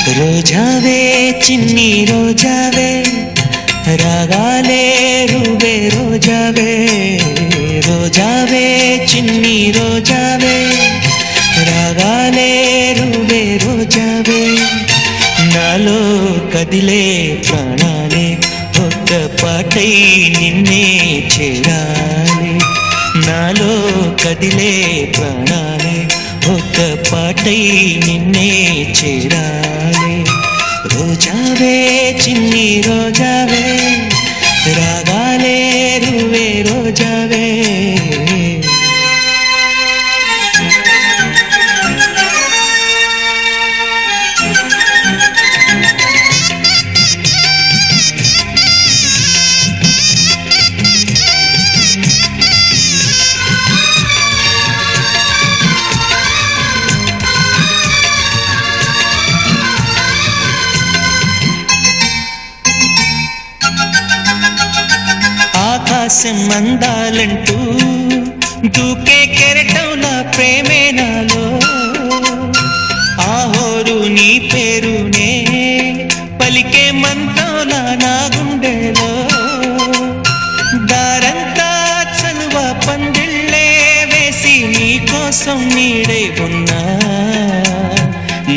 రోజావే చిన్ని రోజావే రాగాలే రువే రోజావే రోజావే చిన్ని రోజావే రాగాలే రువే రోజావే నాలో కదిలే ప్రాణాలే ఒక్క పాటై నిన్నే చేరాలి నాలో కదిలే ప్రాణాలే ఒక్క పాటై నిన్నే చేరాలి రోజావే చిన్ని రోజావే రాగాలే రువే రోజావే ఆకాశం అందాలంటూ దూకే కెరటంలా ప్రేమే నాలో ఆహోరు నీ పేరునే పలికే మంత్రంలా నా గుండెలో దారంతా చలువ పందిళ్ళే వేసి నీ కోసం నీడై ఉన్నా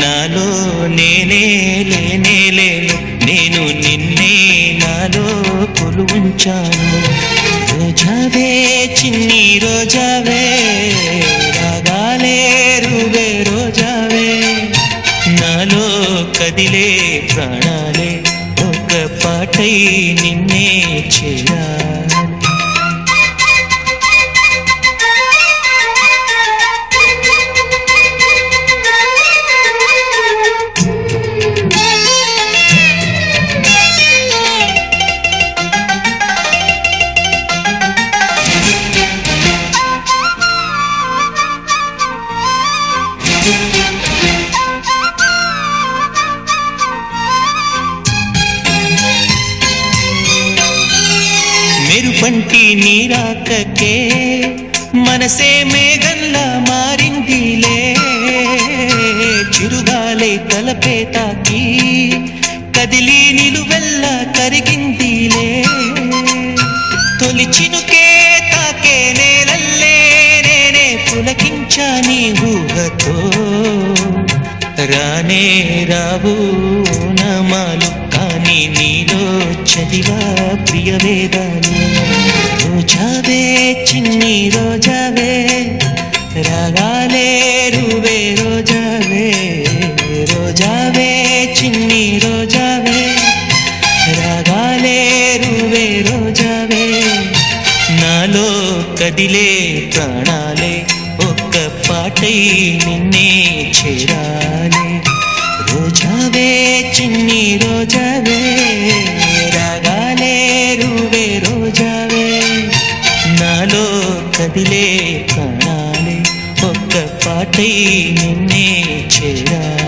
నాలో నేనే లేనే లేను నేను నిన్నే నాలో కొలువుంచాను రోజావే చిన్ని రోజావే రాగాలే రువే రోజావే నాలో కదిలే ప్రాణాలే ఒక పాటై నిన్నే చేరాలి మెరుపంటి నీరాకకే మనసే మేఘంలా మారిందిలే చిరుగాలే తలపే తాకి కదిలి నిలువెల్లా కరిగిందిలే తొలి చినుకే తాకే నేలల్లే నేనే పులకించా నీ ఊహతో రానే రావు నమాలు కానీ నీలో చదివా ప్రియ వేదాలు రోజావే చిన్ని రోజావే రాగాలే రువే రోజావే రోజావే చిన్ని రోజావే రాగాలే రువే రోజావే నాలో కదిలే ప్రాణాలే ఒక్క పాటై నిన్నే చేరాలి రోజావే చిన్ని రోజావే రాగాలే రువే రోజావే నాలో కదిలే ప్రాణాలే ఒక్క పాటై నిన్నే చేరాలి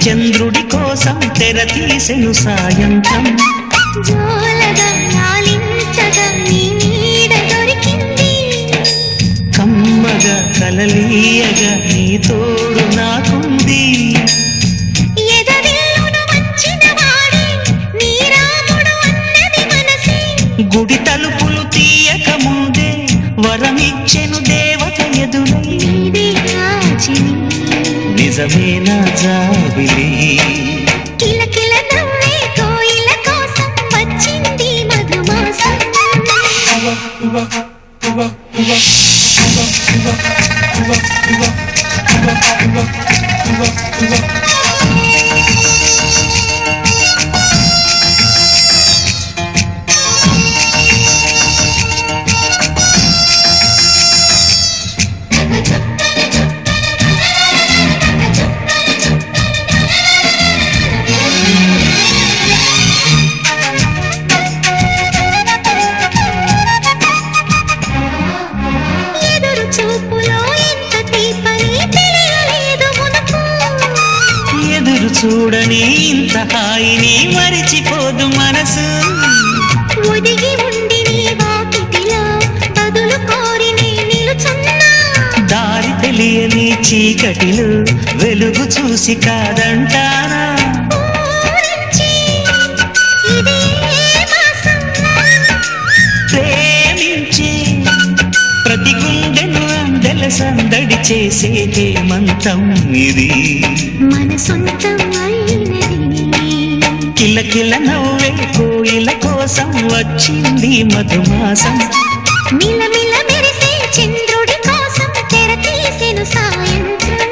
చంద్రుడి కోసం తెర తీసెను సాయంత్రం. జోలగా లాలించగా నీ నీడ దొరికింది, కమ్మగా కలలీయగా నీ తోడు నాకుంది. ఎదవిల్లున వచ్చిన వాడే నీ రాముడు అన్నది మనసే, గుడి తలుపులు తీయక ముందే వరమిచ్చెను దేవత ఎదురై. నీదే రాజిని నిజమేనా జాబిలి, కిలకిల నవ్వే కోయిల కోసం వచ్చింది మధుమాసం. ఎదురు చూపులో ఎంత తీపని తెలియలేదు మునుపు, ఎదురు చూడని ఇంత హాయిని మరిచిపోదు మనసు. ఒదిగి ఉండి నీ వాకిటిలో బదులు కోరి నే నిలుచున్నా, దారి తెలియని చీకటిలో వెలుగు చూసి కాదంటానా. ఊరించి ఇదే మాసం, ప్రేమించి ప్రతి గుండెను అందెల సందడి చేసే హేమంతం ఇది. మన సొంతం అయినది, కిలకిల నవ్వే కోయిల కోసం వచ్చింది మధుమాసం. మిలమిల మెరిసే చంద్రుడి కోసం తెర తీసెను సాయంత్రం.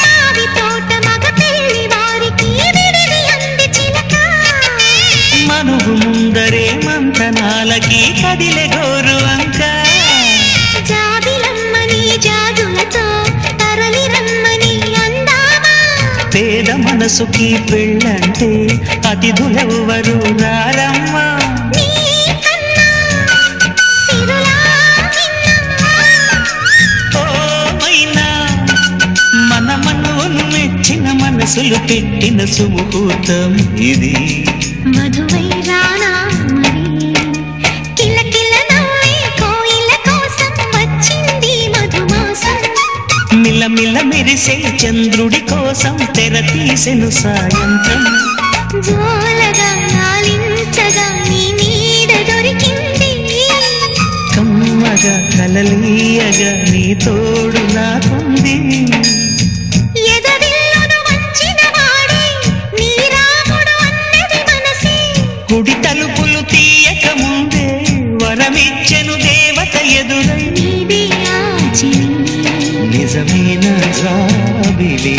మావి తోట మగ పెళ్లి వారికి విడిది అంది చిలక, మనువు ముందరే మంతనాలకి కదిలే గోరు అంక. జాబిలమ్మని జాజులతో తరలి రమ్మని అందామా, పేద మనసుకి పెళ్ళంటే అతిథులెవ్వరు రారమ్మా. నీ కన్నా సిరులా నిన్నా, ఓ మైనా మన మనువును మెచ్చిన మనసులు పెట్టిన సుముహూర్తం ఇది. మధువై రానా మరి, కిలకిల నవ్వే కోయిల కోసం వచ్చింది మధుమాసం. మిలమిల మెరిసే చంద్రుడి కోసం తెర తీసెను సాయంత్రం. జోలగా లాలించగా నీ నీడ దొరికింది, కమ్మగా కలలీయగా నీ తోడు నాకుంది. ఎదవిల్లున వచ్చిన వాడే నీ రాముడు అన్నది మనసే, గుడి తలుపులు తీయక ముందే వరమిచ్చెను దేవత ఎదురై. నీదే ఆచిని నిజమైన జాబిలి.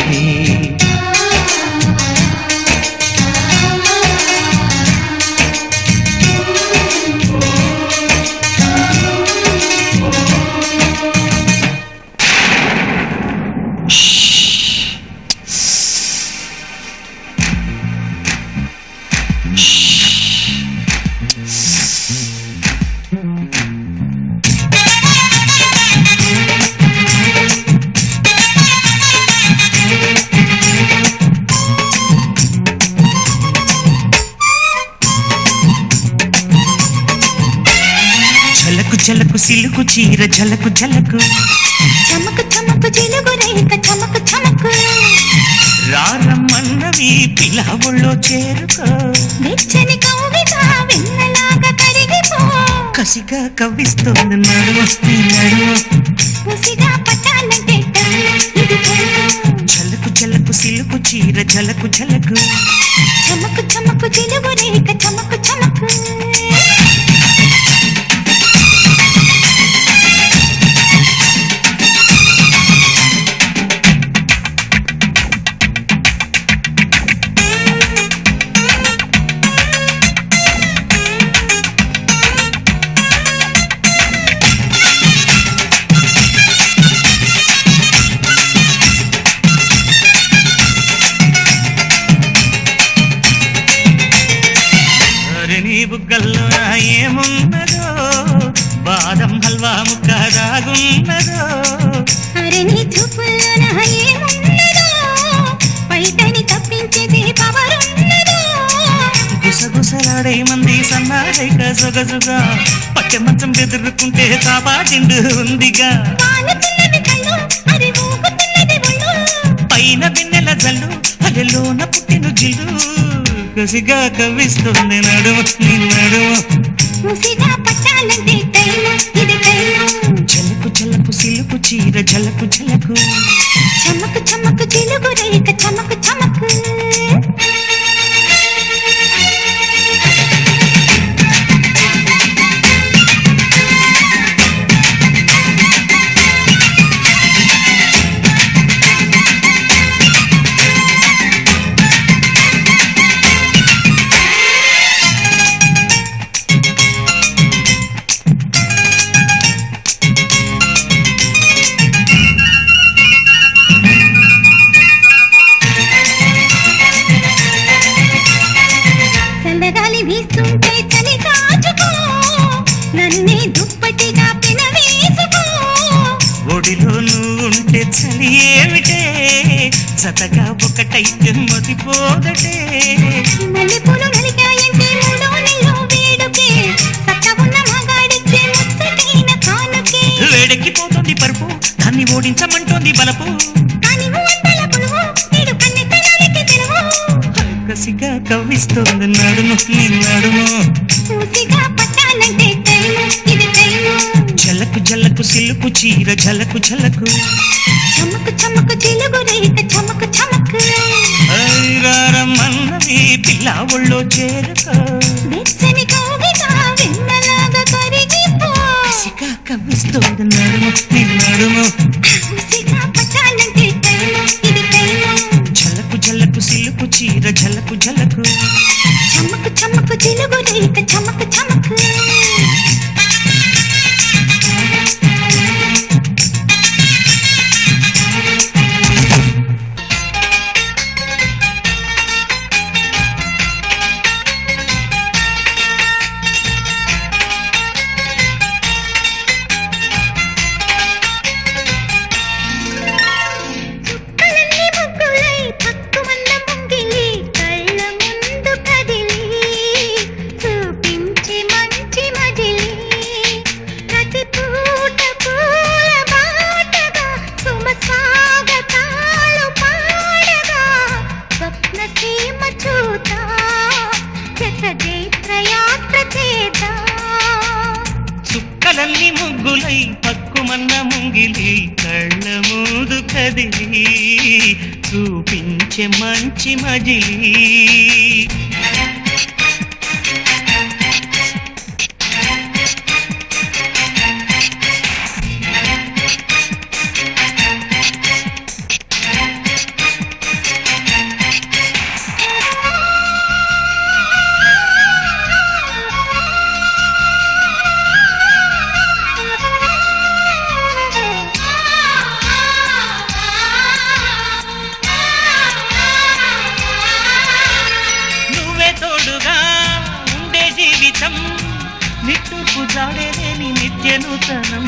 ఝలకు ఝలకు సిలుకు చీర ఝలకు ఝలకు, చమకు చమకు జిలుగు రేఖ చమకు చమకు, రారమ్మన్నవి పిల్లవళ్ళో చేరుకో. వెచ్చని కౌగిట వెన్నలాగా కరిగిపో, కసిగా కవ్విస్తోంది నడువస్తే నడువ. ముసిగా పట్టాలంటే ఇది ఝలకు ఝలకు సిలుకు చీర ఝలకు ఝలకు, చమకు చమకు జిలుగు రేఖ చమకు చమకు. రేఖ సొగసుగా పట్టె మంచం బెదురుకుంటే తాపాటిండు ఉందిగా వాలుతున్నది కళ్ళు అది ఊగుతున్నది ఒళ్ళు పైన వెన్నెల జల్లు అలెలోన పుట్టిన జిల్లు కసిగా కవ్విస్తుంది నడుము నీ నడుము ముసిగా పట్టాలంటే టైము ఇది టైము జలకు జలకు సిలుకు చీర జలకు జలకు చమకు చమకు జిలుగు రేఖ చమకు చమకు చల్లగాలి వీస్తుంటే చలి కాచుకో నన్నే దుప్పటిగా పినవేసుకో ఒడిలో నువ్వుంటే చలి ఏమిటే జతగా ఒకటైతే మతిపోదటే మల్లెపూలు నలిగాయంటే మూడో నెలలో వేడుకే సత్త ఉన్న మగాడిచ్చే ముచ్చటైన కానుకే వేడెక్కిపోతుంది పరుపు దాన్ని ఓడించమంటోంది బలపు కాని వందల పులువు నేడు కన్నెతనానికి తెలువు కసిగా కవ్విస్తోంది నడుము నీ నడుము చూసిగా పట్టాలంటే టైము ఇది టైము జలకు జలకు సిలుకు చీర జలకు జలకు చమకు చమకు జిలుగు రేఖ చమకు చమకు ఐరారమ్మన్నది పిల్ల ఒళ్ళో చేరుకో వెచ్చని కౌగిట వెన్నలాగా కరిగిపో కసిగా కవ్విస్తోంది నడుము నీ నడుము చూసిగా పట్టాలంటే టైము ఇది టైము జలకు జలకు సిలుకు చీర జలకు జలకు చమకు చమకు జిలుగు రేఖ చమకు చమకు చుక్కలన్నీ ముగ్గులై పక్కుమన్న ముంగిలి కళ్ళ ముందు కదిలి చూపించి మంచి మజిలి ప్రతి పూట పూల బాటగా సుమ స్వాగతాలు పాడగా స్వప్న సీమ చూతా జత జైత్రయాత్ర చేద్దా చుక్కలన్నీ ముగ్గులై పక్కుమన్న ముంగిలి కళ్ళ మూదు కదిలి చూపించే మంచి మజిలి నువ్వే తోడుగా ఉండే జీవితం నిట్టూర్పు జాడేలేని నిత్య నూతనం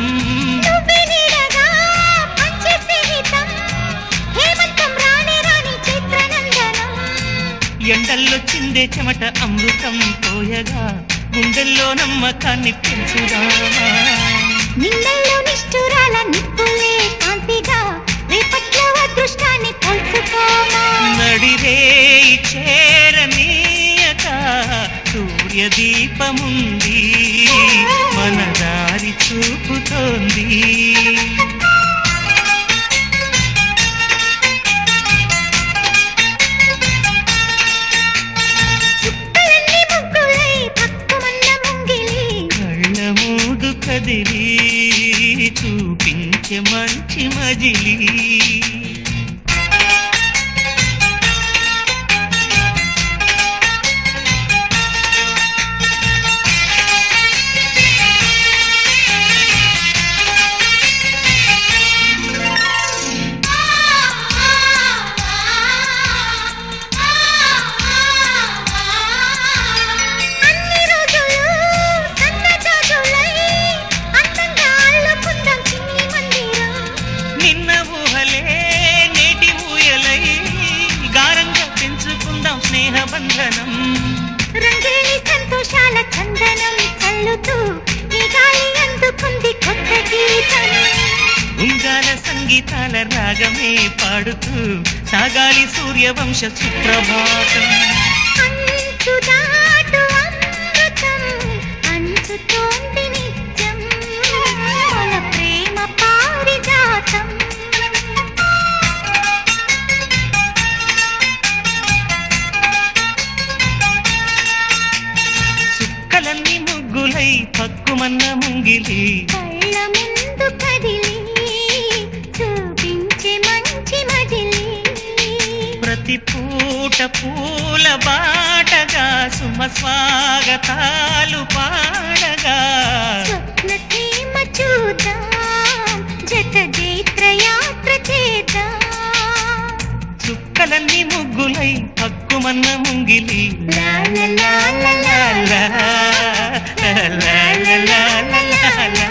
నువ్వే నీడగా పంచే స్నేహితం హేమంతం రాని రాని చిత్రనందనం ఎండల్లో చిందే చెమట అమృతం పోయగా గుండెల్లో నమ్మకాన్ని పెంచుదామా నిన్నల్లో నిష్ఠురాల నిప్పులే కాంతిగా రేపట్లో అదృష్టాన్ని కలుసుకోమా నడిరే చేరనీయక సూర్యదీపముంది మన దారి చూపుతోంది చుక్కలన్నీ ముగ్గులై పక్కుమన్న ముంగిలి కళ్ళ మూదు కదిలి చూపించే మంచి మజిలి అన్ని రోజులు సన్నజాజులై అందంగా అల్లుకుందాం చిన్ని మందిరం నిన్న ఊహ సంగీతాల రాగమే పాడుతూ సాగాలి సూర్యవంశ సుప్రభాతం. అంచుదాటు అమృతం అంచుతోంది నిత్యం మన ప్రేమ పారిజాతం. చుక్కలన్నీ ముగ్గులై పక్కుమన్న ముంగిలి కళ్ళ ముందు కదిలి చూపించే మంచి మజిలి. ప్రతి పూట పూల బాటగా సుమ స్వాగతాలు పాడగా స్వప్న సీమ చూద్దాం జత జైత్ర యాత్ర చేద్దాం. చుక్కలన్నీ ముగ్గులై పక్కుమన్న ముంగిలి లా లా లా లా లా లా లా లా లా లా లా లా.